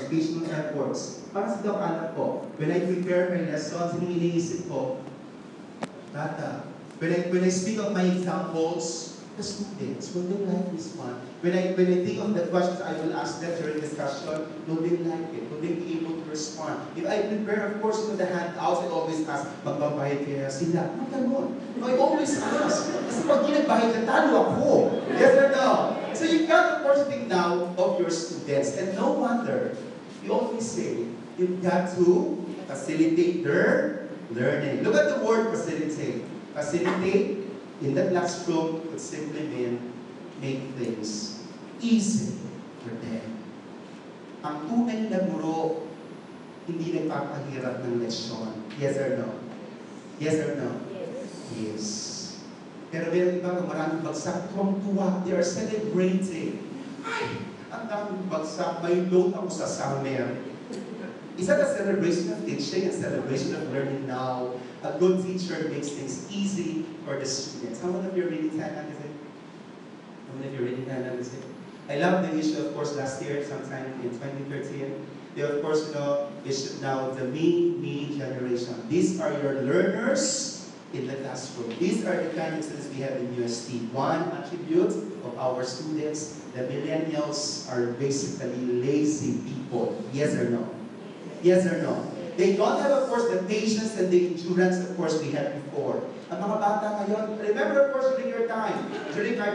educational efforts. Para sa daw anak ko, when I prepare my lessons, iniisip ko, Tata, when I speak of my examples, the students, will they like this one? When I think of the questions I will ask them during discussion, will they like it? Will they be able to respond? If I prepare, of course, the handouts, I always ask, magbabayad kaya sila? Ano ganun? I always ask. Kasi pag ginagbayad ka, talo ako. Yes or no? So you've got, of course, to think now of your students. And no wonder, you always say, you've got to facilitate their learning. Look at the word facilitate. Facilitate in the classroom would simply mean make things easy for them. Ang tunay na guro, hindi nagpapahirap ng leksyon. Yes or no? Yes or no? Yes. Pero meron iba kung maraming bagsak, tuwang-tuwa. They are celebrating. Ay, ang daming bagsak. May load ako sa summer. Is that a celebration of teaching, a celebration of learning now? A good teacher makes things easy for the students. How many of you are reading Hannah? How many of you are reading Hannah? I love the issue, of course, last year, sometime in 2013. They, of course, issued now the me generation. These are your learners in the classroom. These are the kind of students we have in UST. One attribute of our students, the millennials are basically lazy people. Yes or no? Yes or no? They don't have, of course, the patience and the endurance, of course, we had before. Ang mga bata ngayon, remember, of course, during our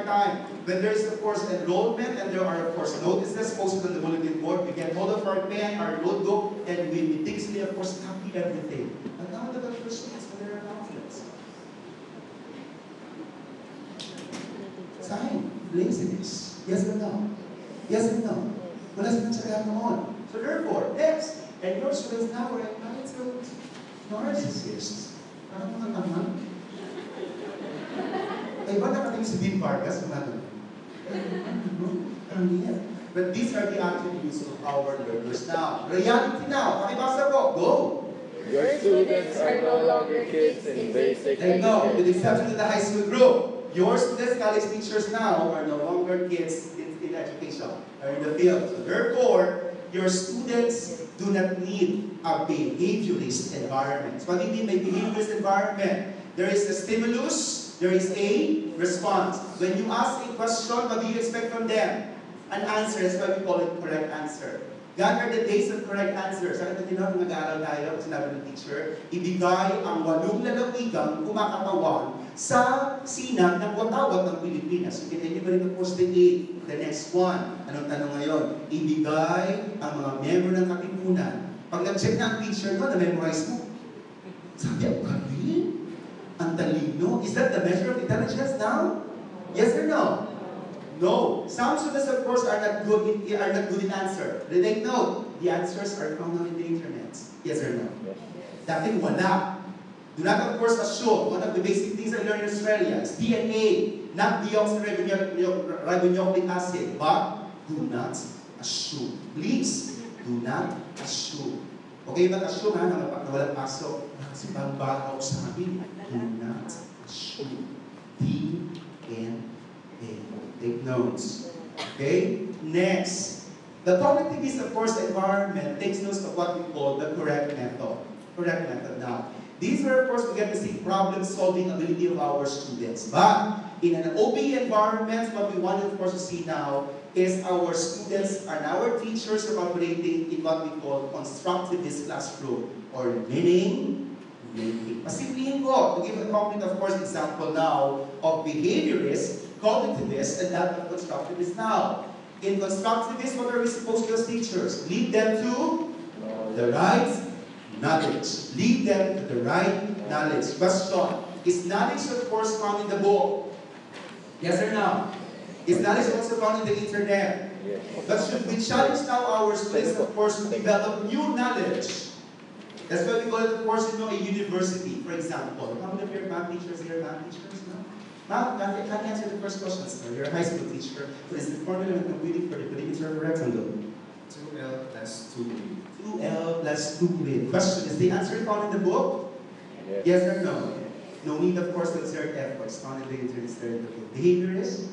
time, when there is, of course, enrollment and there are, of course, notices posted on the bulletin board, we get hold of our pen, our notebook, and we meticulously, of course, copy everything. But now the students, when there are conflicts. Sign, laziness. Yes or no? Yes or no? Wala silang tsaka noon. So therefore, next, and your students now are entitled narcissists. Parang mga naman. Ay, ba nakating si Dean Vargas? But these are the attributes of our learners now. Reality now. Pakibasa ko. Go! Your students are no longer kids in basic education. No, with the exception of the high school group. Your students, college teachers now are no longer kids in education, or in the field. So therefore, your students do not need a behaviorist environment. So what do you mean by behaviorist environment? There is a stimulus, there is a response. When you ask a question, what do you expect from them? An answer, that's why we call it correct answer. God are the days of correct answers. Sa atin na nag-aaral tayo, sinabi ng teacher, ibigay ang 8 lalawigang kumakatawan sa sinag ng watawat ng Pilipinas. So, kita niyo ba rin of course the next one. Anong tanong ngayon? Ibigay ang mga member ng katipunan. Pag nag-check na ang teacher ko, na-memorize mo. Sabi ako, gabi? Ang talino? Is that the measure of intelligence now? Yes or no? No. Some students, of course, are not good in answer. They take note. The answers are found on the internet. Yes or no? Dating wala. Do not, of course, assume. One of the basic things I learned in Australia is DNA, not deoxyribonucleic acid. But do not assume. Please, do not assume. Okay, but assume ha, na walang pasok. Kasi pangbahaw sa amin. Do not assume. DNA. Take notes. Okay? Next. The cognitivist, of course, environment takes notes of what we call the correct method. Correct method now. These are, of course, we get to see problem-solving ability of our students. But in an OBE environment, what we want, of course, to see now is our students and our teachers are operating in what we call constructivist classroom, or meaning making. Pasimplihin ko, to give a concrete, of course, example now of behaviorist, cognitivist, and that of constructivist now. In constructivist, what are we supposed to do as teachers? Lead them to the right knowledge. Lead them to the right knowledge. Question. Is knowledge, of course, found in the book? Yes or no? Is knowledge also found in the internet? Yes. But should we challenge now our students, of course, to develop new knowledge? That's why we call it, of course, a university, for example. How many of your math teachers here? Math teachers? No? Math, can you answer the first question? So you're a high school teacher. What is the formula of computing for the perimeter of a rectangle? 2L plus 2B. 2L plus 2B. Question, is the answer found in the book? Yes or no? No need, of course, to exert efforts. Found in the internet, the book. Behaviorist?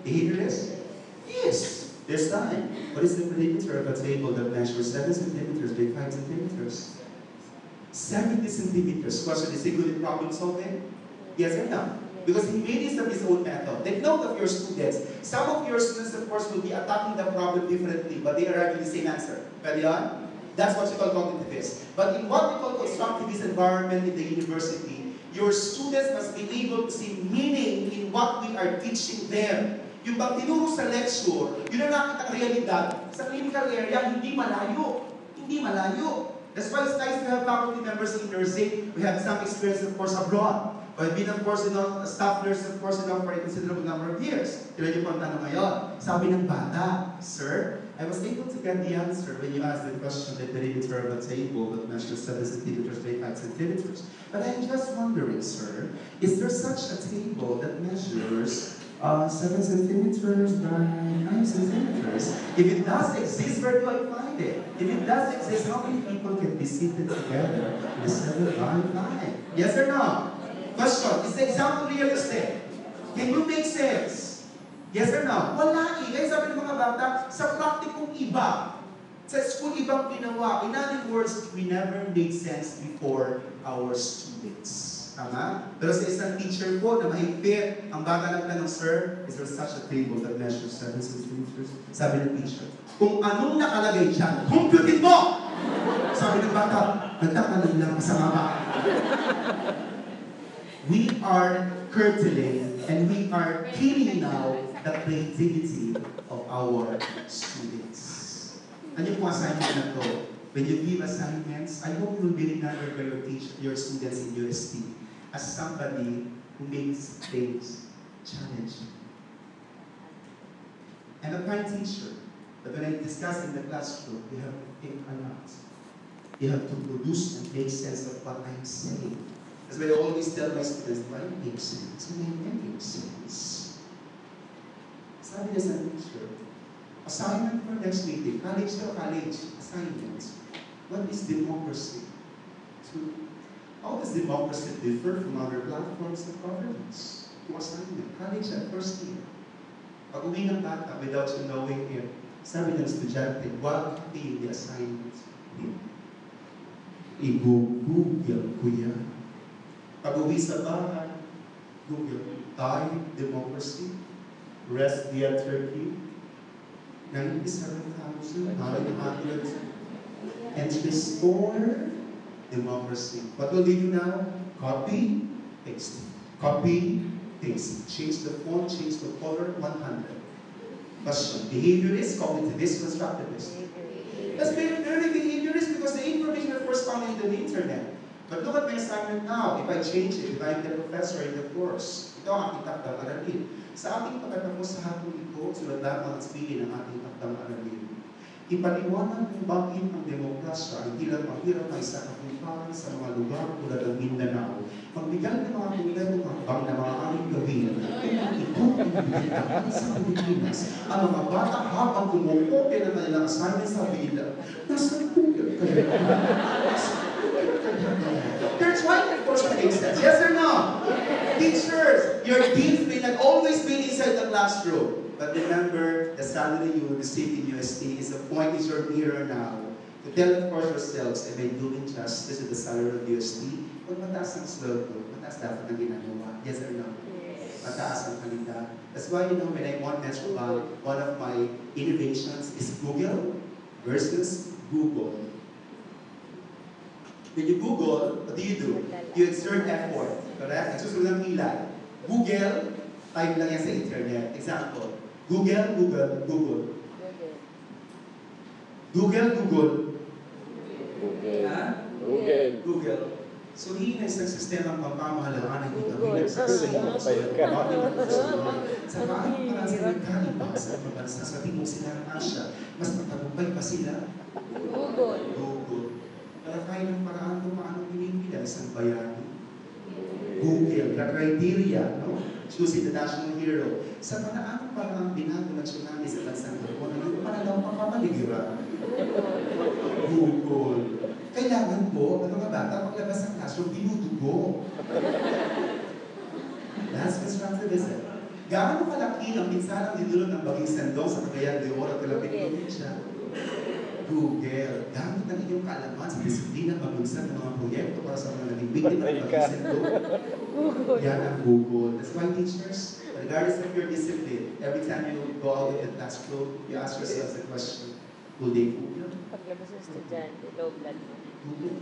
Behaviorist? Yes. There's time. What is the perimeter of a table that measures 7 centimeters by 5 centimeters? 70 centimeters. Question, is he good at problem solving? Yes or no? Because he made use of his own method. Take note of your students. Some of your students, of course, will be attacking the problem differently, but they arrive at the same answer. Pwede yan? That's what you call cognitivism. But in what we call constructivist environment in the university, your students must be able to see meaning in what we are teaching them. Yung bang tinuro sa lecture, yun ang nakita ang realidad. Sa clinical area, hindi malayo. Hindi malayo. That's why it's nice to have faculty members in nursing. We have some experience, of course, abroad. I've been, of course, a staff nurse, of course, for a considerable number of years. Kailan yung pang tanong ngayon? Sabi ng bata, Sir, I was able to get the answer when you asked the question that the perimeter of a table that measures 7 centimeters by 5 centimeters. But I'm just wondering, sir, is there such a table that measures 7 centimeters by 9 centimeters? If it does exist, where do I find it? If it does exist, how many people can be seated together in a 7 by 9? Yes or no? Question, is the example realistic? Can you make sense? Yes or no? Wala eh. Kaya sabi ng mga bata, sa praktikong iba, sa school ibang ginawa. In other words, we never made sense before our students. Tama? Pero sa isang teacher po na mahigpit, ang bata lang tanong, Sir, is there such a table that measures 7 centimeters? Sabi ng teacher, kung anong nakalagay dyan, computin mo! Sabi ng bata, nagtakalan lang sa mama. We are curtailing and we are killing now the creativity of our students. Ano yung assignment na to? When you give assignments, I hope you will be remembered by your students in UST as somebody who makes things challenging. I'm a kind teacher, but when I discuss in the classroom, you have to think a lot. You have to produce and make sense of what I'm saying. That's why I always tell my students, why it makes sense? It makes sense. Sabi niya sa teacher, assignment for next meeting, college assignment. What is democracy? So, how does democracy differ from other platforms of governance? To assignment, college at first year. Pag uwi ng bata without you knowing it, sabi ng estudyante, what is the assignment? I-google ko yan. Pag uwi sa bahay, Google, Thai democracy, rest via Turkey, 97,000, and restore democracy. What will they do now? Copy, paste. Copy, paste. Change the font, change the color, 100. Question, behaviorist, cognitivist, constructivist. That's very behaviorist because the information of course found in the internet. But look at my assignment now. If I change it, if I'm the professor in the course, ito ang ating takdang aralin. Sa ating pagkatapos sa hapon ito, sulat lamang ang spili ng ating takdang aralin. Ipaliwanag kung bakit ang demokrasya ang hirap na isa kapuntahan sa mga lugar tulad ng Mindanao. Magbigay ng mga konkretong hakbang na mga aming gawin. Ito ang pinagdaan sa Pilipinas. Ang mga bata habang kumukopya ng kanilang assignment sa bila. Nasa Google kayo. That's why of course it makes sense. Yes or no? Teachers, your deans may not always be inside the classroom. But remember, the salary you will receive in UST is a point is your mirror now. To tell of course yourselves, am I doing justice to the salary of UST? Kung mataas ang sweldo, mataas dapat ang ginagawa. Yes or no? Yes. Mataas ang kalidad. That's why when I want Metro Bank, one of my innovations is Google versus Google. When you Google, what do? You exert effort. Correct? Nagsusulat ng ilan. Google, type lang yan sa internet. Example. Google. Ha? Google. So, hina isang sistema ng pamamahalaan ng ito. Sa paano para sa nagkalipa sa mga bansa sa Timog Silang Asya, mas matagumpay pa sila? Google. Kaya tayo ng paraan kung paano pinipila isang bayani. Google, the criteria, no? Choosing the national hero. Sa paraan binago ng tsunami sa bansang Hapon, yung panalawang pamamaligira. Google. Kailangan po, ang mga bata, paglabas ng classroom, dinudugo. That's constructivism. Gaano kalaki ang pinsanang dinulot ng Baging Sendong sa Cagayan de Oro at Kalapit Provincia? Google. Gamit ang inyong kaalaman sa disiplina magbagsak ng mga proyekto para sa mga naging biktima ng Baging Sendong. Yan ang Google. That's why teachers, regardless of your discipline, every time you go out of the classroom, you ask yourself the question, will they Google? Paglabas ng estudyante, low blood. Google.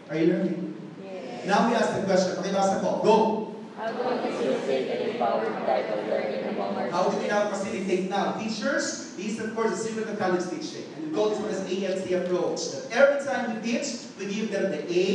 Are you learning? Yes. Now we ask the question. Pakibasa ko. Go! How do we facilitate an empowered type of learning among our How do we now facilitate now? Teachers, this is of course the secret of college teaching. And we call this one as AMT approach. That every time we teach, we give them the A,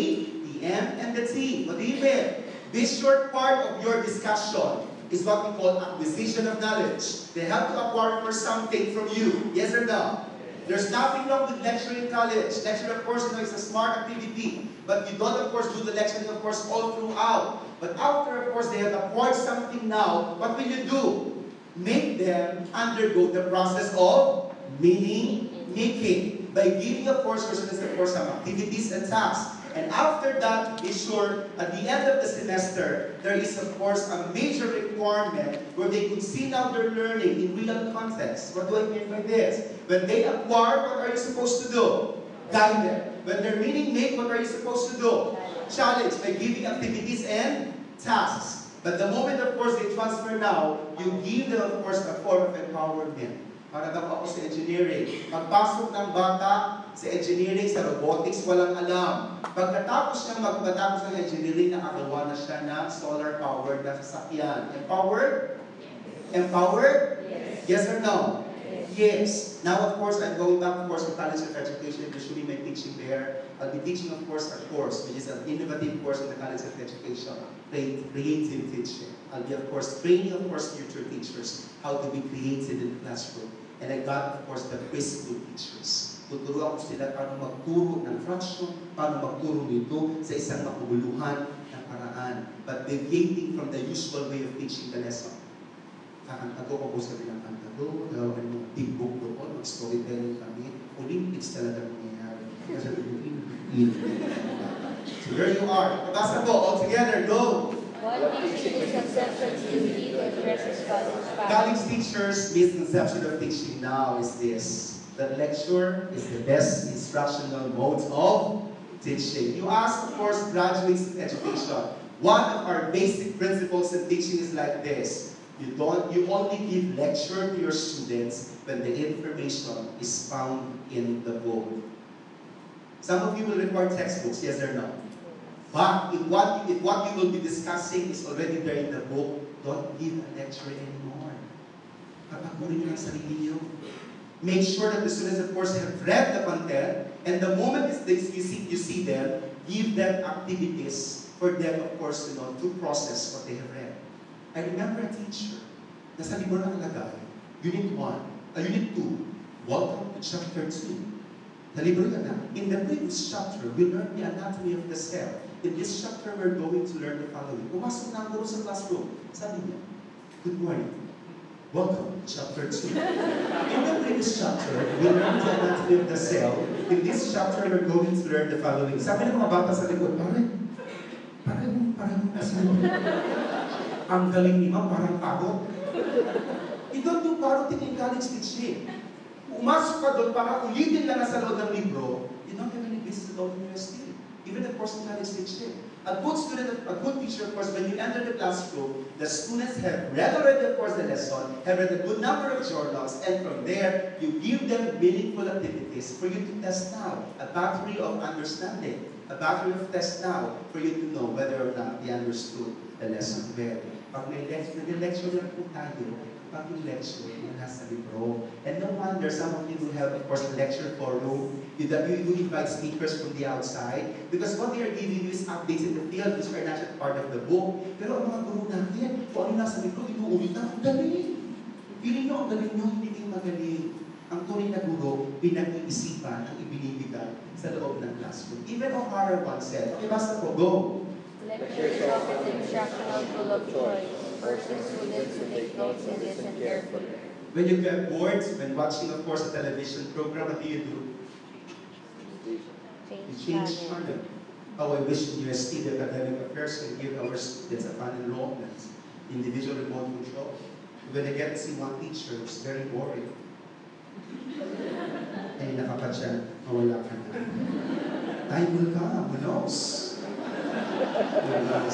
the M, and the T. What do you mean? This short part of your discussion is what we call acquisition of knowledge. They have to acquire for something from you. Yes or no? There's nothing wrong with lecturing in college. Lecture, of course, is a smart activity. But you don't, of course, do the lecturing, of course, all throughout. But after, of course, they have acquired something now, what will you do? Make them undergo the process of meaning making. By giving, of course, your students, of course, some activities and tasks. And after that, be sure, at the end of the semester, there is, of course, a major requirement where they could see now their learning in real context. What do I mean by this? When they acquire, what are you supposed to do? Guide them. When they're meaning make, what are you supposed to do? Challenge by giving activities and tasks. But the moment, of course, they transfer now, you give them, of course, a form of empowerment. Para daw ako sa engineering. Pagpasok ng bata sa engineering, sa robotics, walang alam. Pagkatapos niyang magpatapos ng engineering, nakagawa na siya ng solar-powered na sasakyan. Empowered? Empowered? Yes or no? Yes. Now, of course, I'm going back, of course, to College of Education. Usually, my teaching there. I'll be teaching, of course, a course, which is an innovative course in the College of Education, creative teaching. I'll be, of course, training, of course, future teachers how to be creative in the classroom. And I got, of course, the preschool teachers. Tuturo ako sila paano magturo ng fraction, paano magturo nito sa isang makabuluhan na paraan. But deviating from the usual way of teaching the lesson. Kakanta ko po sa bilang kanta doon, gawin mo big book doon, mag-storytelling kami, Olympics talaga nangyayari. Kasi so there you are. Pabasa po, all together, go! What teaching misconceptions do we need to address as college faculty? College teachers' misconception of teaching now is this: that lecture is the best instructional mode of teaching. You ask, of course, graduates in education. One of our basic principles in teaching is like this: you only give lecture to your students when the information is found in the book. Some of you will require textbooks, yes or no? But if what you will be discussing is already there in the book, don't give a lecture anymore. Papagurin nyo ang sarili nyo. Make sure that the students, of course, have read the content, and the moment you see them, give them activities for them, of course, to process what they have read. I remember a teacher, nasa libro nakalagay, Unit 2, welcome to Chapter 2. Sa libro yan, in the previous chapter, we learned the anatomy of the cell. In this chapter, we're going to learn the following. Pumasok na ang guro sa classroom. Sabi niya, good morning. Welcome to Chapter 2. In the previous chapter, we learned the anatomy of the cell. In this chapter, we're going to learn the following. Sabi ng mga bata sa likod, parang nasunod. Ang galing ni ma'am, parang pagod. You don't do paroting in college teaching. Umasok ka doon para ulitin lang sa loob ng libro, you don't have any business at all in university. Even of course in college teaching. A good student, a good teacher, of course, when you enter the classroom, the students have read already, of course, the lesson, have read a good number of journals, and from there, you give them meaningful activities for you to test now. A battery of understanding. A battery of test now for you to know whether or not they understood the lesson well. Pag may lecture lang po tayo, pag yung lecture, yung nasa libro. And no wonder, some of you will have, of course, a lecture forum. You invite speakers from the outside. Because what they are giving you is updates in the field, which are not yet part of the book. Pero ang mga guru natin, kung ano nasa libro, inuulit na, ang galing. Feeling nyo, ang galing nyo, hindi kayo magaling. Ang tunay na guru, pinag-iisipan ang ibinibigay sa loob ng classroom. Even O'Hara once said, okay, basta po, go. Lectures offer the instructional tool of choice, forcing students to take notes and listen carefully. When you get bored, when watching, of course, a television program, what do? You change channel. how I wish in UST, the academic affairs, can give our students a fun enrollment, individual remote control. When they get to see one teacher, it's very boring. Ay, nakapatyan, mawala ka na. Time will come, who knows?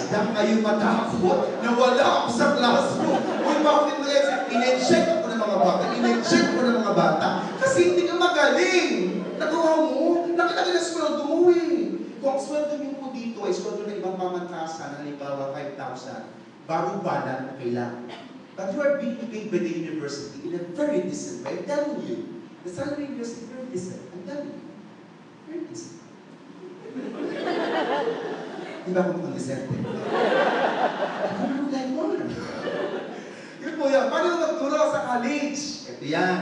Diyan kayo matakot na wala ako sa classroom. Uy, bakit mo yan? In-inject ako ng mga bata. In-inject ako ng mga bata. Kasi hindi ka magaling. Nagawa mo. Nakita ka na sweldo mo eh. Kung ang sweldo niyo po dito ay sweldo ng ibang pamantasan, halimbawa 5,000, baru-balan, okay lang. But you are being paid by the university in a very decent way. I'm telling you. The salary in university is very decent. I'm telling you. Very decent. Di ba ako mukhang decent? Ano like more? Yun po yan. Paano magturo sa college? Ito yan.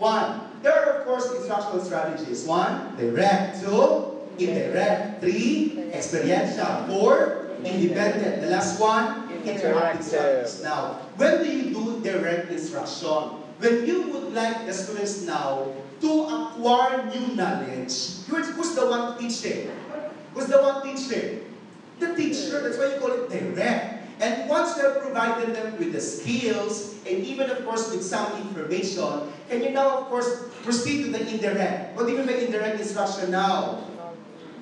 One, there are of course instructional strategies. One, direct. Two, indirect. Three, experiential. Four, independent. The last one, interactive strategies. Now, when do you do direct instruction? When you would like the students now to acquire new knowledge, who's the one teaching? Who's the one teaching? The teacher. That's why you call it direct. And once you have provided them with the skills, and even of course with some information, can you now of course proceed to the indirect? What do you mean by indirect instruction now?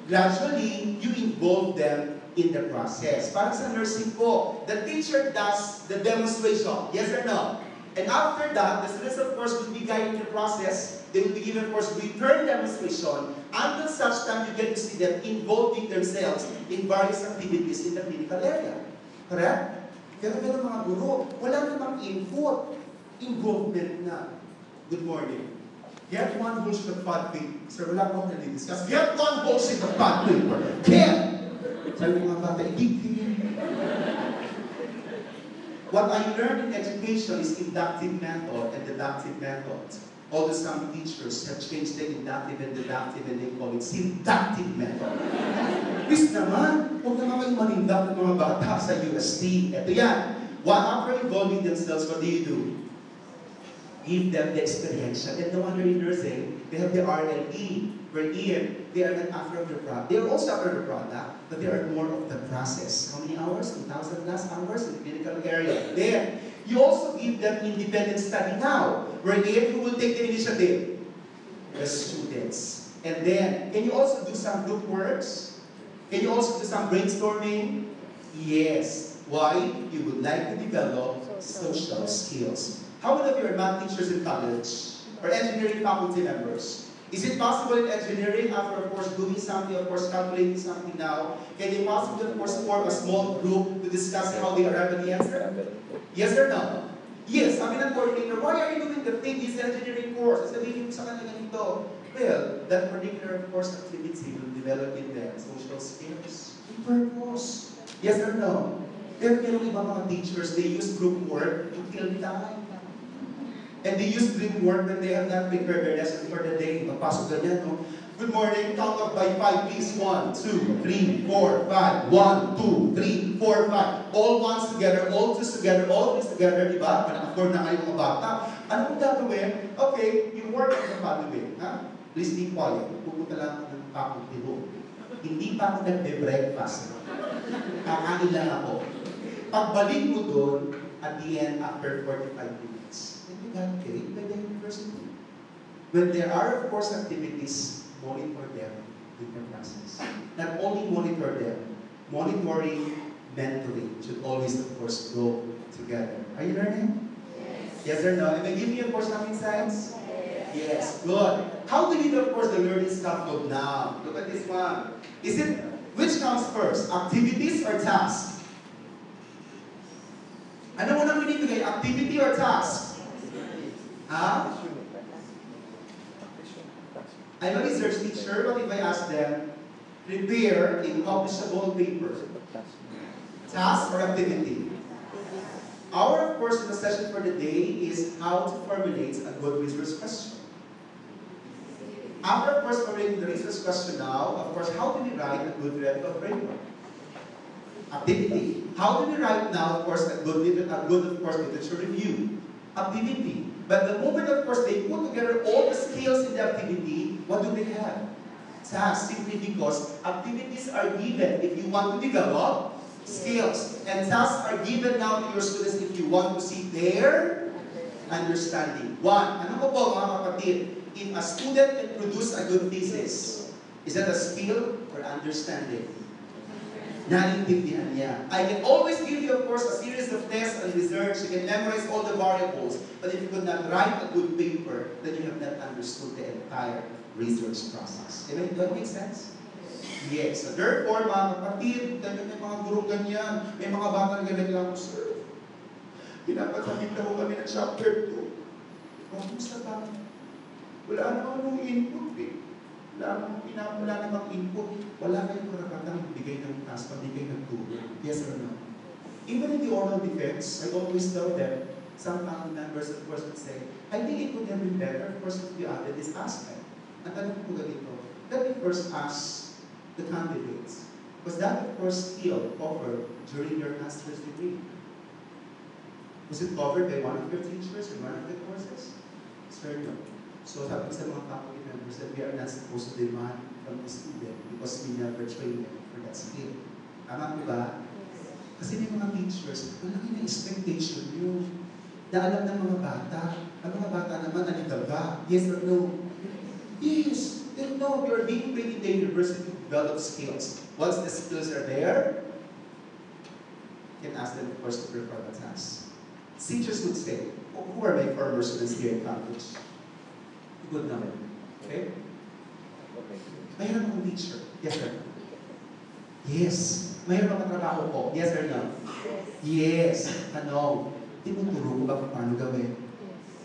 Gradually, you involve them in the process. Parang sa nursing po, the teacher does the demonstration. Yes or no? And after that, the students of course will be guided in the process. They will be given of course return demonstration until such time you get to see them involving themselves in various activities in the clinical area. Correct? Pero meron mga guro, wala namang input. Involvement na. Good morning. Get one whole sheet of pad paper. Sir, wala akong nalidiscuss. Get one whole sheet of pad paper. Can't! Sabi mga bata, hindi. What I learned in education is inductive method and deductive method. Although some teachers have changed the inductive and deductive and they call it seductive method. Please naman, huwag naman kayong manindak ng mga bata sa UST. Ito yan. After involving themselves, what do? Give them the experience. And no wonder in nursing, they have the RLE, wherein they are not after the product. They are also after the product, but they are more of the process. How many hours? 2,000 plus hours in the clinical area. There. You also give them independent study now, wherein who will take the initiative? The students. And then, can you also do some group works? Can you also do some brainstorming? Yes. Why? You would like to develop social skills. How many of you are math teachers in college? Or engineering faculty members? Is it possible in engineering, after of course doing something, of course calculating something now, can they possibly of course form a small group to discuss how they arrive at the answer? Yes or no? Yes, sabi ng coordinator, why are you doing the thing, this engineering course? Sabihin mo sa kanila ganito. Well, that particular course activity will develop in them social skills, purpose. Yes or no? Pero merong ibang mga teachers, they use group work to kill time. And they use group work when they have not prepared their lesson for the day. Magpasok ganyan, no? Good morning, count up by 5, please. 1, 2, 3, 4, 5. 1, 2, 3, 4, 5. All ones together, all twos together, all threes together, di ba? Manakafor na kayo mga bata. Ano kung gagawin? Okay, you work in the following, ha? Please be quiet. Pupunta lang ako ng faculty room. Hindi pa ako nagbe-breakfast. Kakain lang ako. Pagbalik mo doon, at the end, after 45 minutes, then you got paid by the university. When there are, of course, activities, monitor them in the process. Not only monitor them, monitoring, mentoring should always, of course, go together. Are you learning? Yes or no? Am I giving you, of course, some insights? Yes, good. How do you do, of course, the learning scaffold now? Look at this one. Which comes first? Activities or tasks? Ano mo nang binibigay? Activity or task? Ha? I'm a research teacher, but if I ask them, prepare a publishable paper. Task or activity? Our, of course, the session for the day is how to formulate a good research question. After, of course, formulating the research question now, of course, how do we write a good rhetorical framework? Activity. How do we write now, of course, a good of course, literature review? Activity. But the moment, of course, they put together all the skills in the activity, what do they have? task simply because activities are given if you want to develop skills. And tasks are given now to your students if you want to see their understanding. One, ano po po mga kapatid? If a student can produce a good thesis, is that a skill or understanding? Naintindihan niya. I can always give you, of course, a series of tests and research. You can memorize all the variables. But if you could not write a good paper, then you have not understood the entire research process. Does that make sense? Yes. So therefore, mga kapatid, dahil may mga gurong ganyan, may mga bata na ganyan lang, sir, pinapasamit na ko kami ng chapter 2. Kumusta ba? Wala namang input eh. Wala namang input. Wala kayong karapatang magbigay ng task, pag di kayo nagturo. Yes or no? Even in the oral defense, I always tell them, some family members of course would say, I think it would have been better, of course, if you added this aspect. Ang tanong ko ganito, let me first ask the candidates, was that, of course, skill covered during your master's degree? Was it covered by one of your teachers or one of the courses? Sir, no. So sabi sa mga faculty members that we are not supposed to demand from the student because we never train them for that skill. Tama po ba? Kasi may mga teachers, walang ina-expectation yun. Na alam ng mga bata. Ang mga bata naman, ba? Yes or no? Yes. Then no, you're being trained in the university to develop skills. Once the skills are there, you can ask them, of course, to perform a task. Teachers would say, who are my former students here in college? Good naman. Okay? Mayroon akong teacher. Yes or no? Yes. Mayroon akong trabaho po. Yes or no? Yes. Ano? Tinuturo ko ba kung paano gawin?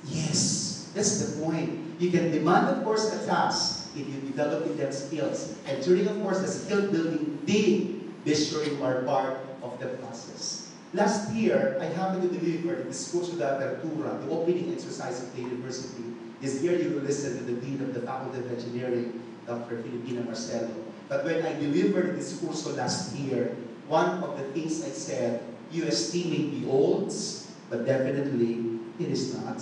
Yes. That's the point. You can demand, of course, a task if you develop in them skills. And during, of course, the skill building day, be sure you are part of the process. Last year, I happened to deliver the Discurso de Apertura, the opening exercise of the university. This year, you will listen to the Dean of the Faculty of Engineering, Dr. Filipina Marcelo. But when I delivered the Discurso last year, one of the things I said, UST may be old, but definitely, it is not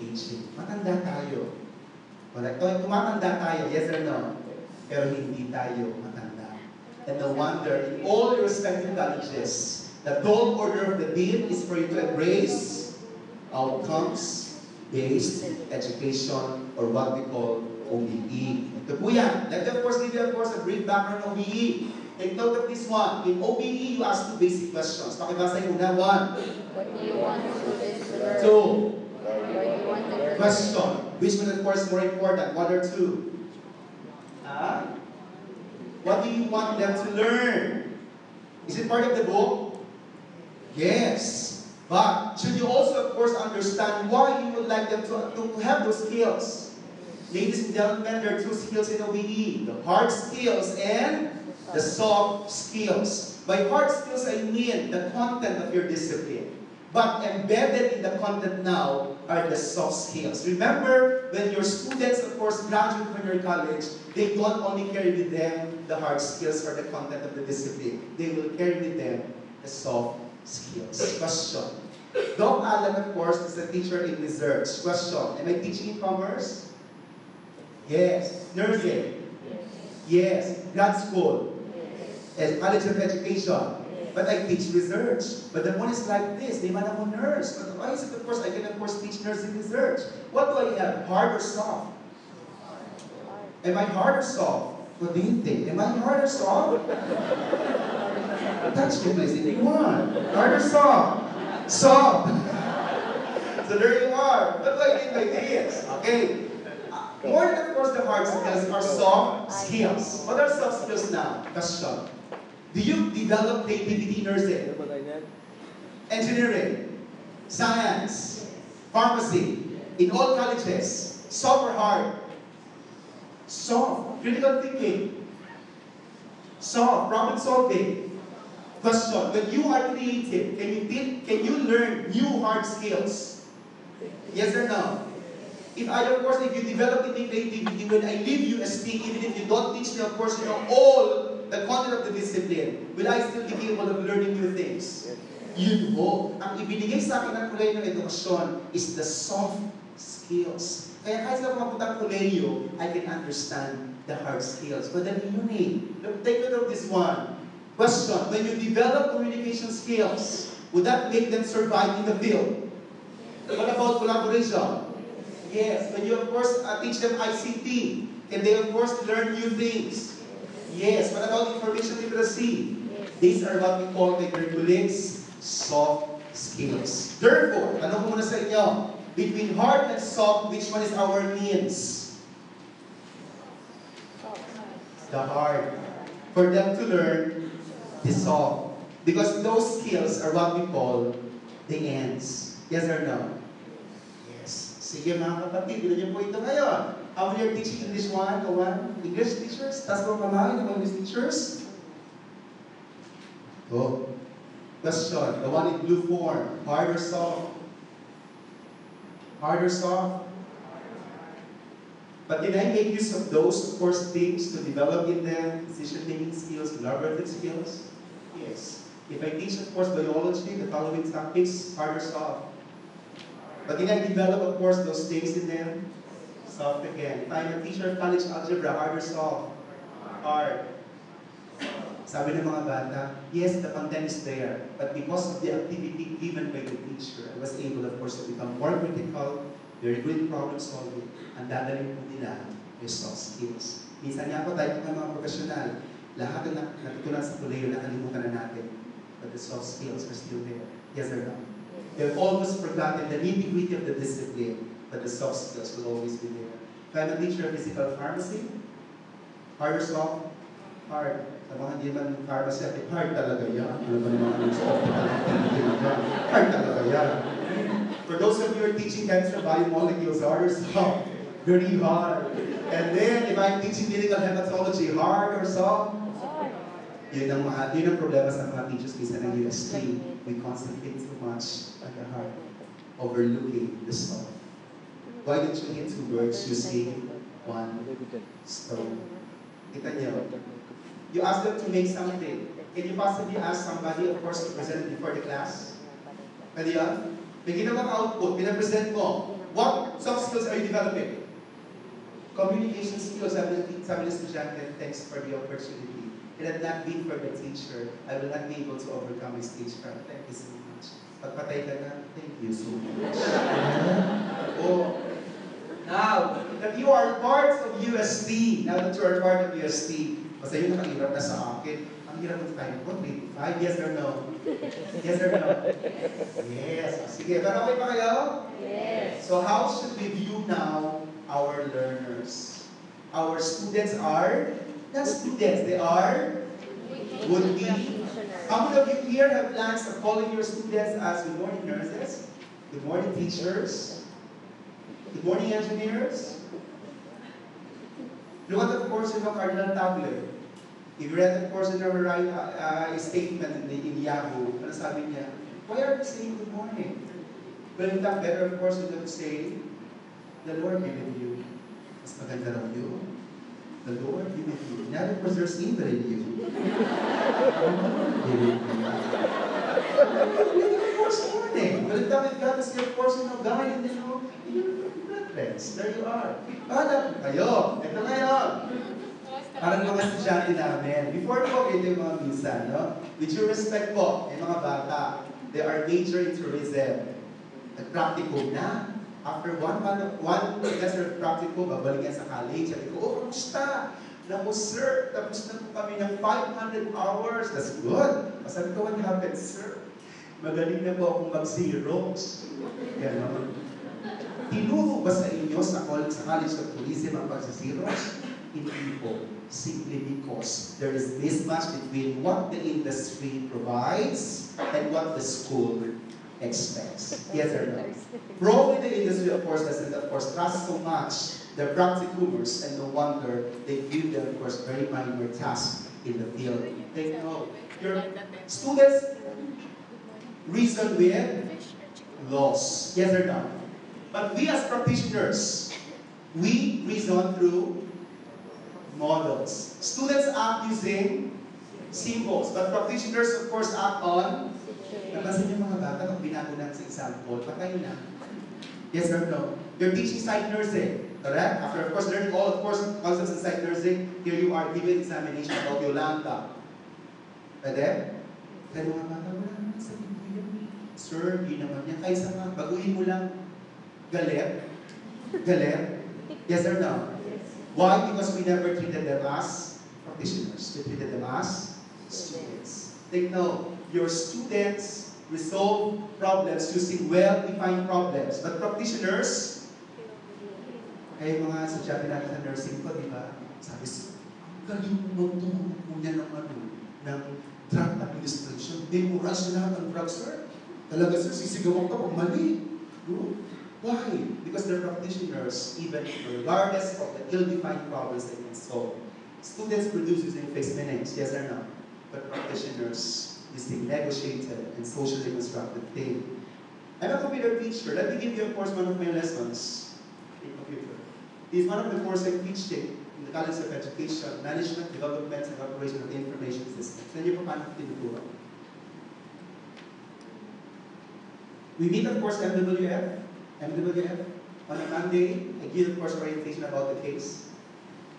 aging. Matanda tayo. Tumatanda tayo, yes or no? Pero hindi tayo matanda. And no wonder, in all your respective colleges, the tall order of the Dean is for you to embrace outcomes-based education, or what we call OBE. Ito po yan. Let me, of course, give you, of course, a brief background on OBE. Take note of this one. In OBE, you ask two basic questions. Pakibasa yung una. One. What do you want students to learn? Two. Where do you want them to Question. Which one, of course, more important? One or two? What do you want them to learn? Is it part of the book? Yes. But should you also, of course, understand why you would like them to have those skills? Ladies and gentlemen, there are two skills in OBE. The hard skills and the soft skills. By hard skills, I mean the content of your discipline. But embedded in the content now are the soft skills. Remember, when your students, of course, graduate from your college, they don't only carry with them the hard skills or the content of the discipline. They will carry with them the soft skills. Question. Doc Alan, of course, is a teacher in research. Question. Am I teaching in commerce? Yes. Nursing? Yes. Grad school? Yes. College of Education? But I teach research. But the one is like this. Di man ako nurse. But why is it, of course, I can, of course, teach nursing research. What do I have? Hard or soft? Am I hard or soft? What do you think? Am I hard or soft? Touch me, please. If you want. Hard or soft? Soft. So there you are. What do I mean by this? Okay. More than, of course, the hard skills are soft skills. What are soft skills now? Question. Do you develop creativity in nursing? Engineering? Science? Pharmacy? In all colleges? Soft or hard? Soft. Critical thinking? Soft. Problem solving? Question. When you are creative, can you learn new hard skills? Yes or no? If you develop in creativity, when I leave you as speak, even if you don't teach me, of course, all the content of the discipline, will I still be capable of learning new things? Yun ho. Ang ibinigay sa akin ng kulay ng edukasyon is the soft skills. Kaya kahit sa mga putang koleyo, I can understand the hard skills. But then yun eh. Look, take note of this one. Question, when you develop communication skills, would that make them survive in the field? What about collaboration? Yes. When you, of course, teach them ICT, can they, of course, learn new things? Yes. What about information literacy? These are what we call, my dear colleagues, soft skills. Therefore, tanong ko muna sa inyo, between hard and soft, which one is our means? The hard. For them to learn the soft. Because those skills are what we call the ends. Yes or no? Yes. Sige mga kapatid, bilhin niyo po ito ngayon. How many are teaching English 101? English teachers? Taas po kamay ng English teachers? Go. Question, the one in blue form, hard or soft? Hard or soft? But can I make use of those, of course, things to develop in them decision-making skills, collaborative skills? Yes. If I teach, of course, biology, the following topics, hard or soft? But can I develop, of course, those things in them? Soft again. If I'm a teacher of college algebra, hard or soft? Hard. Sabi ng mga bata, yes, the content is there, but because of the activity given by the teacher, I was able, of course, to become more critical, very good in problem solving, and dadalhin po nila yung soft skills. Minsan nga po tayo ng mga profesional, lahat na natutunan sa koleyo, nakalimutan na natin, but the soft skills are still there. Yes or no? They've almost forgotten the nitty-gritty of the discipline, but the soft skills will always be there. If I'm a teacher of physical pharmacy, hard or soft? Hard. Sa mga hindi man pharmacy, hard talaga yan. Alam mo naman sa hospital, hard talaga yan. For those of you who are teaching cancer biomolecules, hard or soft? Very hard. And then, if I'm teaching clinical hematology, hard or soft? Yun ang problema sa mga teachers minsan ng UST. We concentrate too much on the hard, overlooking the soft. Why don't you hit two birds using one stone? Kita niyo. You ask them to make something. Can you possibly ask somebody, of course, to present it before the class? Pwede yan? May ginawang output, pinapresent mo. What soft skills are you developing? Communication skills. Sabi ng estudyante, thanks for the opportunity. Had it not been for the teacher, I will not be able to overcome my stage fright. Thank you so much. Pagpatay ka na, thank you so much. Oh. Now, that you are part of UST, now that you are part of UST, basta yun nakahirap na sa akin, ang hirap ng time ko, 3 to 5, yes or no? Yes or no? Yes. Sige, pero okay pa kayo? Yes. So how should we view now our learners? Our students are, not students, they are would-be. How many of you here have plans of calling your students as good morning nurses? Good morning teachers? Good morning engineers? Look at, of course, Cardinal Tabler. If you read, of course, in our statement in Yahoo, ano sabi niya? Why are you saying good morning? Well, in fact, better, of course, to say, the Lord be with you. Mas maganda raw yun. The Lord be with you. Now, of course, there's evil in you. The Lord be with you. Of course, morning. Well, in fact, God is your person of God, and then, there you are. Hanap kayo. Ito ngayon. Parang mga estudyante namin. Before po, ito yung mga minsan, no? With due respect po, yung mga bata, they are major in tourism. Nag-practical na. After one semester of practical, babalik yan sa college. Sabi ko, oh, kamusta? Naku, sir, tapos na po kami ng 500 hours. That's good. Sabi ko, what happened, sir? Magaling na po akong mag-Xerox. Ganon. Tinuro ba sa inyo sa College of Tourism ang pag-Xerox? Hindi po. Simply because there is mismatch between what the industry provides and what the school expects. Yes or no? Probably the industry, of course, doesn't, of course, trust so much the practicumers, and no wonder they give them, of course, very minor tasks in the field. Take note. Your students reason with laws. Yes or no? But we as practitioners, we reason through models. Students act using symbols, but practitioners, of course, act on. Napansin niyo mga bata, pag binago natin sa example, patay na. Yes or no? You're teaching psych nursing, correct? After, of course, learning all, of course, concepts in psych nursing, here you are giving examination about Yolanda. Pwede? Kaya mga bata, wala naman sa Biblia. Sir, di naman yan. Kaysa nga, baguhin mo lang. Galit? Galit? Yes or no? Why? Because we never treated them as practitioners. We treated them as students. Take note, your students resolve problems using well-defined problems. But practitioners, kaya mga sadyapin natin sa nursing ko, di ba? Sabi, galing mo magtungkol niya ng ng drug administration. Memorize na lahat ng drugs, sir. Talaga, sir, sisigawan ka pag mali. No? Why? Because they're practitioners, even regardless of the ill-defined problems they can solve. Students produce using face meanings, yes or no? But practitioners using negotiated and socially constructed thinking. I'm a computer teacher. Let me give you, of course, one of my lessons in computer. This is one of the courses I'm teaching in the College of Education, Management, Development, and Operation of Information Systems. Then you paano tinuturo. We meet, of course, MWF. On a Monday, I give, of course, orientation about the case.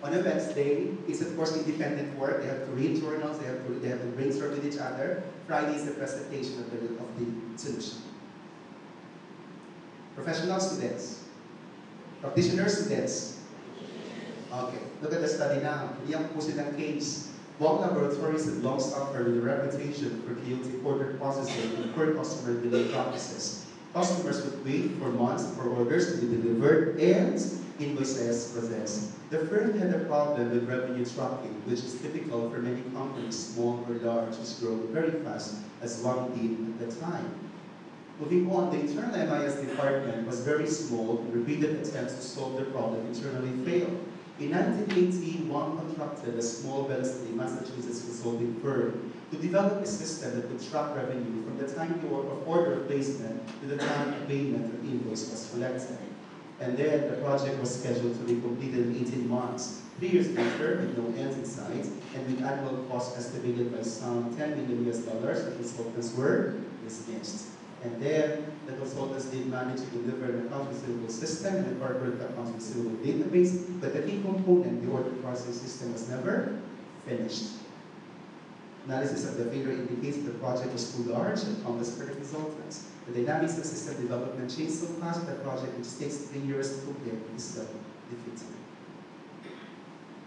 On a Wednesday, it's, of course, independent work. They have to read journals. They have to brainstorm with each other. Friday is the presentation of the solution. Professional students. Practitioner students. Okay, look at the study now. Iyan po silang case. Wong laboratories had long suffered with a reputation for chaotic order processing and poor customer billing practices. Customers would wait for months for orders to be delivered and invoices processed. The firm had a problem with revenue tracking, which is typical for many companies, small or large, which grow very fast, as one did at the time. Moving on, the internal MIS department was very small, and repeated attempts to solve the problem internally failed. In 1980, one contracted a small Wellesley, Massachusetts consulting firm to develop a system that would track revenue from the time of order placement to the time of payment or invoice was collected. And then the project was scheduled to be completed in 18 months. 3 years later, with no ends in sight, and with annual costs estimated by some $10 million, the consultants were dismissed. And then the consultants did manage to deliver an accounts receivable system and a corporate accounts receivable database, but the key component, the order processing system, was never finished. Analysis of the failure indicates the project was too large and complex for the consultants. The dynamics of system development changed so fast that the project, which takes 3 years to complete, is defeated.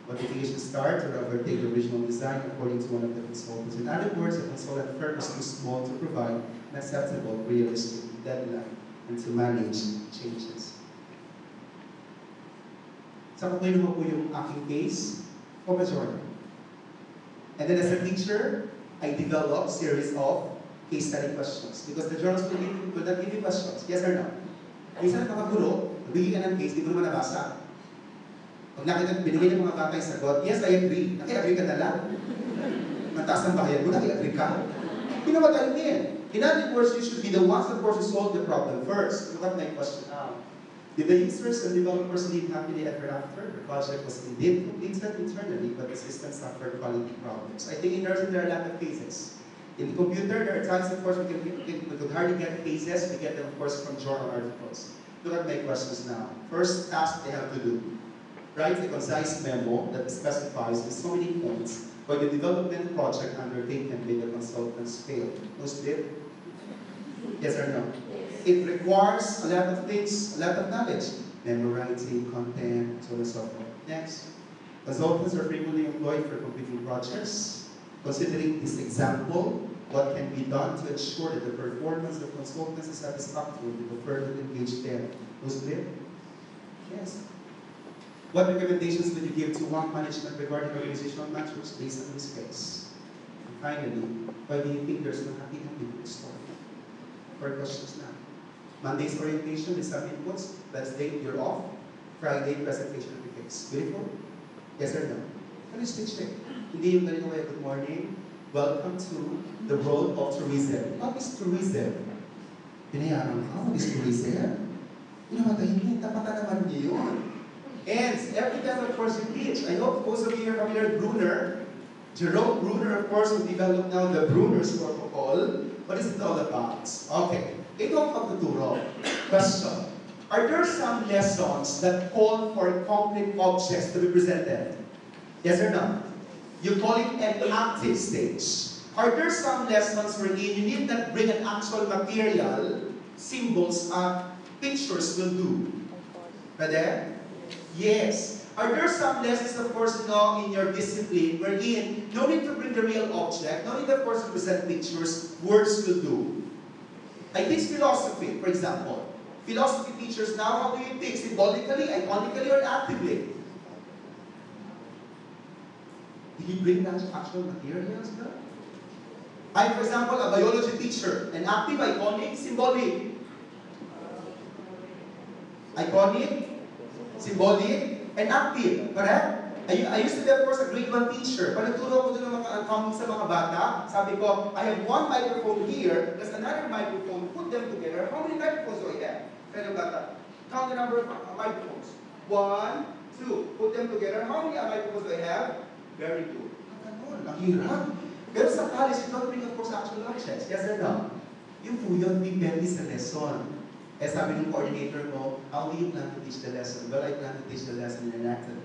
Modification start to overtake the original design according to one of the consultants. In other words, the consultant firm was too small to provide an acceptable, realistic deadline and to manage changes. Sa ko naman po yung aking case, Focus Journal. And then as a teacher, I developed series of case study questions because the journals will not give you questions, yes or no? Minsan mga guro, nabigyan ka ng case, di mo naman nabasa. Pag nakita, binigay ng mga bata yung sagot, yes, I agree. Naki-agree ka na lang. Mataas ng bahayan mo, naki-agree ka. Hindi naman tayo din. In other words, you should be the ones, of course, who solve the problem first. Look at my question now. Did the users and developers live happily ever after? The project was indeed completed internally, but the system suffered quality problems. I think in nursing, there are a lot of cases. In the computer, there are times, of course, we could hardly get cases. We get them, of course, from journal articles. Look at my questions now. First task they have to do. Write a concise memo that specifies with so many points why the development project undertaken by the consultants failed. Most did? Yes or no? It requires a lot of things, a lot of knowledge. Memorizing, content, so on and so forth. Next. Consultants are frequently employed for completing projects. Considering this example, what can be done to ensure that the performance of consultants is satisfactory to the firm that engaged them? Most did? Yes. What recommendations would you give to one management regarding organizational matters based on this case? And finally, why do you think there's no happy ending to the story? 4 questions now. Monday's orientation with some inputs. Wednesday, you're off. Friday, presentation of the case. Beautiful? Yes or no? Ano yung speech day? Hindi yung ganito kaya, good morning. Welcome to the world of tourism. What is tourism? Pinayaran ka, what is tourism? Pinamatayin niya, tapatan naman niyo yun. And every time, of course, you teach. I hope most of you are familiar with Bruner. Jerome Bruner, of course, who developed now the Bruner's protocol. What is it all about? Okay. Ito ang pagtuturo. Question. Are there some lessons that call for concrete objects to be presented? Yes or no? You call it an active stage. Are there some lessons wherein you need not bring an actual material, symbols, pictures will do? Pwede? Yes. Are there some lessons, of course, in your discipline wherein no need to bring the real object, no need, of course, to present pictures, words will do? I teach philosophy, for example. Philosophy teachers now, how do you teach? Symbolically, iconically, or actively? Did you bring that actual materials now? I'm, for example, a biology teacher. An active, iconic, symbolic. Iconic, symbolic, and active. Correct? I used to be, of course, a grade 1 teacher. Pag nagturo ko doon ng mga accounting sa mga bata, sabi ko, I have one microphone here, there's another microphone, put them together. How many microphones do I have? Kaya bata, count the number of microphones. 1, 2, put them together. How many microphones do I have? Very good. Ang hirap. Pero sa college, you don't bring, of course, actual objects. Yes or no? Yung po yun, depende sa lesson. Eh sabi ng coordinator mo, how do you plan to teach the lesson? Well, I plan to teach the lesson in an active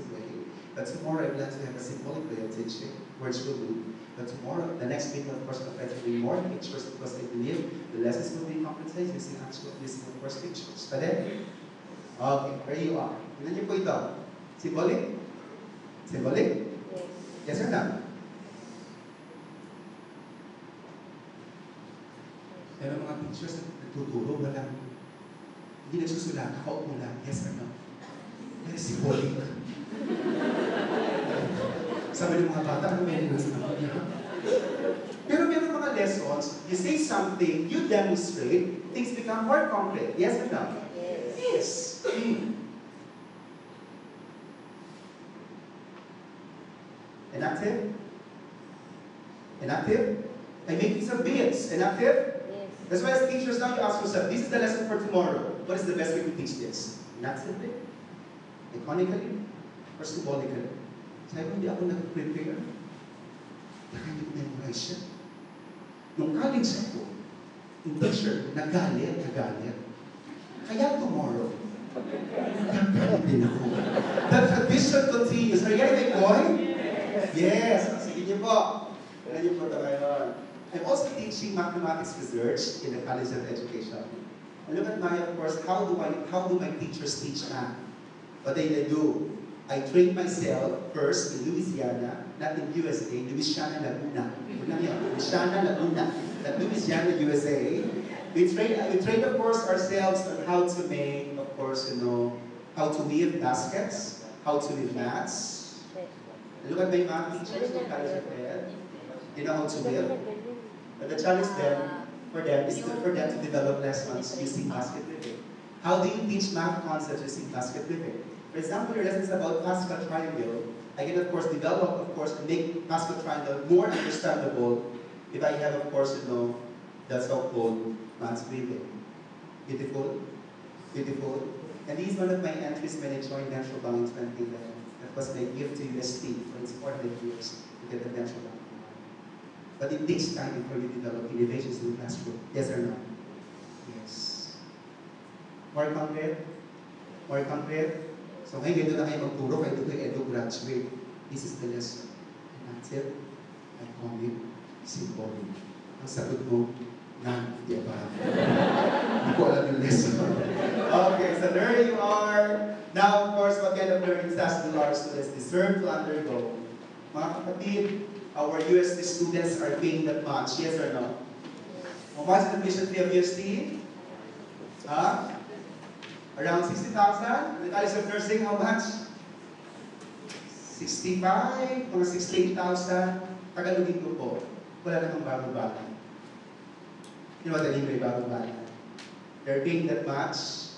way. But tomorrow, I plan to have a symbolic way of teaching, words will do. But tomorrow, the next week, of course, I'll try to bring more pictures because I believe the lessons will be concretized using of course, pictures. Pwede? Okay, there you are. Tignan niyo po ito. Symbolic? Symbolic? Yes or no? Pero mga pictures na nagtuturo, walang, hindi nagsusulat, nakaupo lang, yes or no? Pero symbolic. Sabi ng mga bata, ano meron na sa niya? Pero meron mga lessons, you say something, you demonstrate, things become more concrete, yes or no? Yes. Inactive? Inactive? I make use of beings. Inactive? That's why as teachers now you ask yourself, this is the lesson for tomorrow. What is the best way to teach this? Inactively? Iconically? Or symbolically? Sabi ko, hindi ako nag-prepare. Kaya hindi ko memorize siya. Nung college ako, yung teacher, nagalit. Kaya tomorrow, nagalit din ako. That tradition continues. Are you getting my point? Yes. Sige niyo po. Kailan niyo po ito ngayon. I'm also teaching mathematics research in the College of Education. And look at my, of course, how do my teachers teach math? What they do? I trained myself first in Louisiana, not in USA, Louisiana, Laguna. Louisiana, Laguna. Not Louisiana, USA. We trained, of course, ourselves on how to make, of course, how to weave baskets, how to weave mats. And look at my math teachers in College of Ed. You know how to weave? But the challenge for them is for them to develop lessons using basket weaving. How do you teach math concepts using basket weaving? For example, your lessons about Pascal triangle, I can of course develop, and make Pascal triangle more understandable if I have, of course, the so-called math weaving. Beautiful? Beautiful? And this is one of my entries when I joined Natural Bank in 2011. That was my gift to UST for its 400 years to get the Natural Bank. But it takes time before you develop innovations in the classroom. Yes or no? Yes. More concrete? More concrete? So ngayon, ganito na kayo magturo, kayo ito edu graduate. This is the lesson. Inactive, iconic, symbolic. Ang sagot mo, none, di ba? Hindi ko alam yung lesson. Okay, so there you are. Now, of course, what kind of learning styles do our students deserve to undergo? Mga kapatid, our UST students are paying that much, yes or no? How much is the tuition fee of UST? Around 60,000? The College of Nursing, how much? 65, mga 68,000. Tagalogin ko po, wala namang bagong bago. You know what I mean by bagong bago? They're paying that much,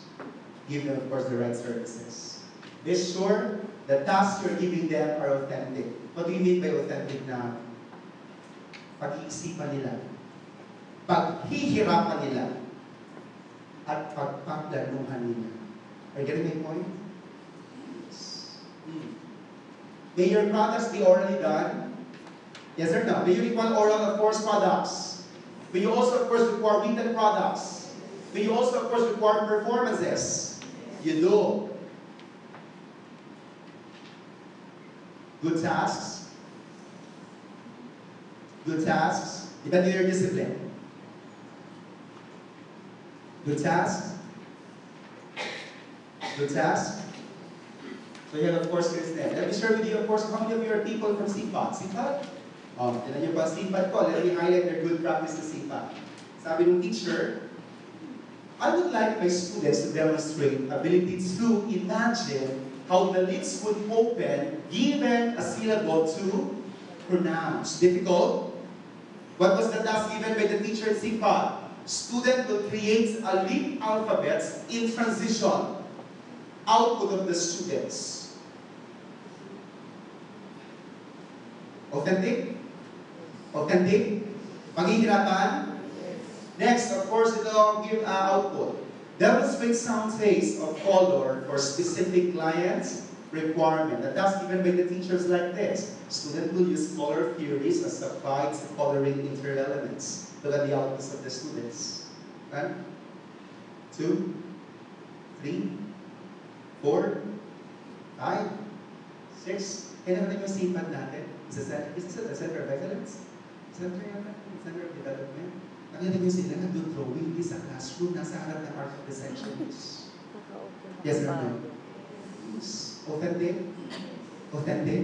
give them, of course, the right services. Be sure the tasks you're giving them are authentic. What do you mean by authentic na pag-iisipan nila, paghihirapan nila, at pagpaplanuhan nila? Are you getting my point? Yes. May your products be orally done? Yes or no? May you require oral, of course, products? May you also, of course, require written products? May you also, of course, require performances? You do. Good tasks. Good tasks. Depending on your discipline. Good tasks. Good tasks. So you have, of course, here's that. Let me share with you, of course, how many of you are people from CPAT? CPAT? Tinan niyo pa CPAT ko. Let me highlight their good practice sa CPAT. Sabi ng teacher, I would like my students to demonstrate ability to imagine how the lips would open given a syllable to pronounce. Difficult? What was the task given by the teacher in CPAT? Student will create a lip alphabets in transition. Output of the students. Authentic? Authentic? Paghihirapan? Next, of course, ito give output. Demonstrate sound taste of color for specific clients' requirement. The task given by the teachers like this. Student will use color theories as a guide to coloring inter-elements. Look at the outputs of the students. 1, 2, 3, 4, 5, 6. Kaya naman yung CPAT natin. Is it a center of excellence? Center of development. Nakita niyo sila nag-drawing sa classroom, nasa harap ng art of the sections. Yes or no? Yes. Authentic? Authentic?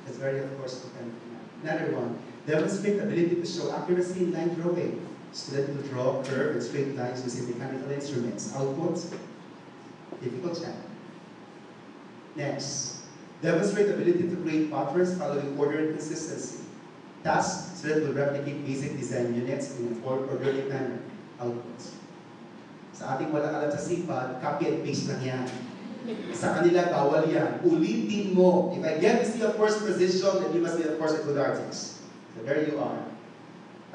That's very, of course, authentic. Another one. Demonstrate ability to show accuracy in line drawing. Student will draw, curve, and straight lines using mechanical instruments. Output? Difficult check. Next. Demonstrate ability to create patterns following order and consistency. Task, student will replicate basic design units in a orderly manner. Output. Sa ating walang alam sa CPAT, copy and paste lang yan. Sa kanila, bawal yan. Ulitin mo. If I get to see a first position, then you must be, of course, a good artist. So there you are.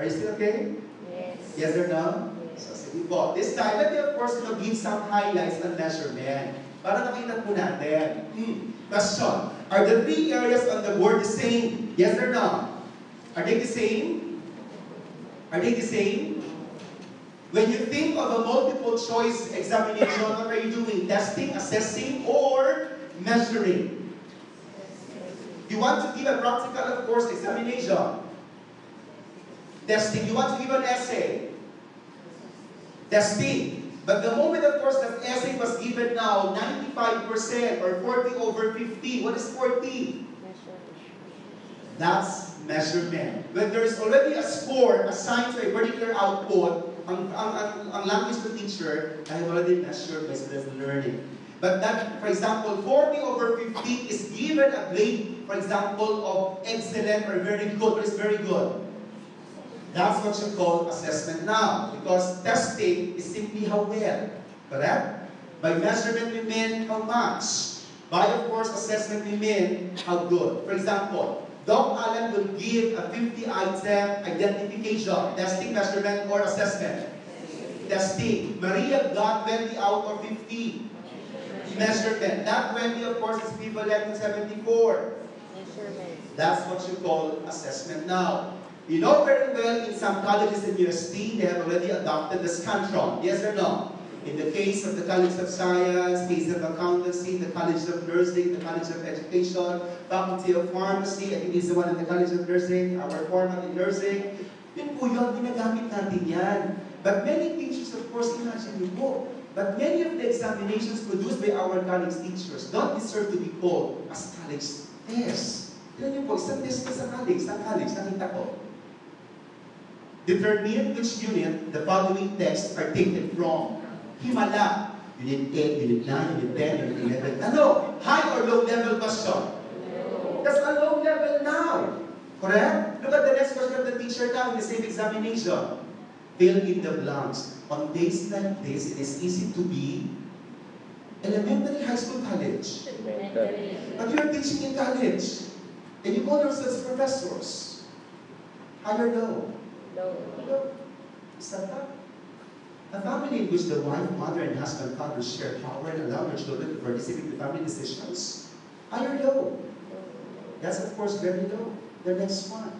Are you still okay? Yes. Yes or no? Yes. So sige po. This time, let me, of course, give some highlights and measurement. Para nakita po natin. Question. Are the 3 areas on the board the same? Yes or no? Are they the same? Are they the same? When you think of a multiple choice examination, what are you doing? Testing, assessing, or measuring? You want to give a practical, of course, examination. Testing. You want to give an essay. Testing. But the moment, of course, that essay was given now, 95% or 40/50. What is 40? That's measurement. When there is already a score assigned to a particular output, ang language to teacher, I have already measured my students' learning. But that, for example, 40/50 is given a grade, for example, of excellent or very good. What is very good? That's what you call assessment now. Because testing is simply how well. Correct? By measurement, we mean how much. By, of course, assessment, we mean how good. For example, Doc Allen will give a 50-item identification. Testing, measurement, or assessment? Testing. Maria got 20 out of 50. Measurement. That 20, of course, is equivalent to 74. Measurement. That's what you call assessment now. You know very well in some colleges in UST, they have already adopted the Scantron. Yes or no? In the case of the College of Science, case of Accountancy, the College of Nursing, the College of Education, Faculty of Pharmacy, I think it's the one in the College of Nursing, our format in nursing. Yun po yun, ginagamit natin yan. But many teachers, of course, imagine nyo po, but many of the examinations produced by our college teachers don't deserve to be called as college tests. Tignan nyo po, isang test sa college, nakita ko. Determine which unit the following texts are taken from. Himala. Unit 8, Unit 9, Unit 10, Unit 11. Ano? High or low level question? That's a low level now. Correct? Look at the next question of the teacher now in the same examination. Fill in the blanks. On days like this, it is easy to be elementary, high school, college. But you're teaching in college. And you call yourselves professors. High or low? Low. Is that that? A family in which the wife, mother, and husband, father share power and allow their children to participate in family decisions. High or low? That's, of course, very low. The next one.